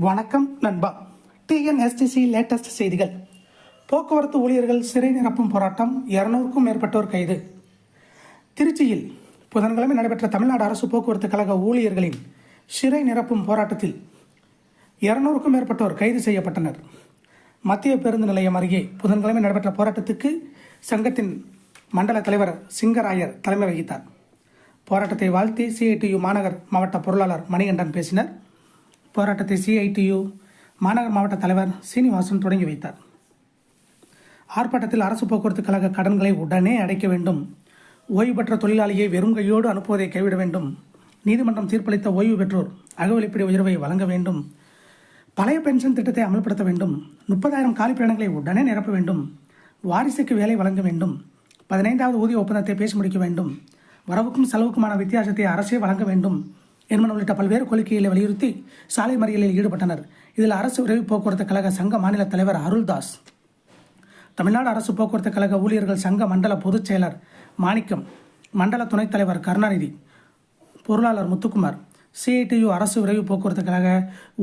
வணக்கம் நண்பா. TNSTC latest செய்திகள். போக்குவரத்து ஊழியர்கள் சிறை நிரப்பும் போராட்டம், 200க்கும் மேற்பட்டோர் கைது. திருச்சியில் புதன்கிழமை நடைபெற்ற தமிழ்நாடு அரசு போக்குவரத்து கழக ஊழியர்களின் சிறை நிரப்பும் போராட்டத்தில் 200க்கும் மேற்பட்டோர் கைது செய்யப்பட்டனர். மத்திய பேருந்து நிலையம் அருகே புதன்கிழமை நடைபெற்ற போராட்டத்துக்கு சங்கத்தின் மண்டல தலைவர் சிங்கராயர் தலைமை வகித்தார். போராட்டத்தை வாழ்த்தி சிஐடியு மாநகர் மாவட்ட பொருளாளர் மணிகண்டன் பேசினர். போராட்டத்தை சிஐடியு மாநகர் மாவட்ட தலைவர் சீனிவாசன் தொடங்கி வைத்தார். ஆர்ப்பாட்டத்தில் அரசு போக்குவரத்து கழக கடன்களை உடனே அடைக்க வேண்டும், ஓய்வு பெற்ற தொழிலாளியை வெறும் கையோடு அனுப்புவதை கைவிட வேண்டும், நீதிமன்றம் தீர்ப்பளித்த ஓய்வு பெற்றோர் அகவலிப்படி உயர்வை வழங்க வேண்டும், பழைய பென்ஷன் திட்டத்தை அமல்படுத்த வேண்டும், 30,000 காலி பணியிடங்களை உடனே நிரப்ப வேண்டும், வாரிசுக்கு வேலை வழங்க வேண்டும், 15வது ஊதிய ஒப்பந்தத்தை பேசி முடிக்க வேண்டும், வரவுக்கும் செலவுக்குமான வித்தியாசத்தை அரசே வழங்க வேண்டும் என்பன உள்ளிட்ட பல்வேறு கோரிக்கைகளை வலியுறுத்தி சாலை மறியலில் ஈடுபட்டனர். இதில் அரசு விரைவு போக்குவரத்து கழக சங்க மாநில தலைவர் அருள்தாஸ், தமிழ்நாடு அரசு போக்குவரத்து கழக ஊழியர்கள் சங்க மண்டல பொதுச் செயலர் மாணிக்கம், மண்டல துணைத் தலைவர் கருணாநிதி, பொருளாளர் முத்துக்குமார், சிஐடியு அரசு விரைவு போக்குவரத்து கழக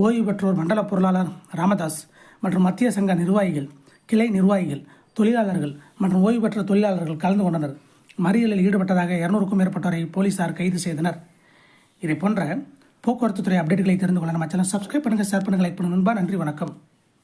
ஓய்வு பெற்றோர் மண்டல பொருளாளர் ராமதாஸ் மற்றும் மத்திய சங்க நிர்வாகிகள், கிளை நிர்வாகிகள், தொழிலாளர்கள் மற்றும் ஓய்வு பெற்ற தொழிலாளர்கள் கலந்து கொண்டனர். மறியலில் ஈடுபட்டதாக 200க்கும் மேற்பட்டோரை போலீசார் கைது செய்தனர். இதை போன்ற போக்குவரத்து துறை அப்டேட்டுகளை தெரிந்து கொள்ள நம்ம சேனல் சப்ஸ்கிரைப் பண்ணுங்கள், ஷேர் பண்ணுங்கள், லைக் பண்ணுங்கள். நண்பா, நன்றி, வணக்கம்.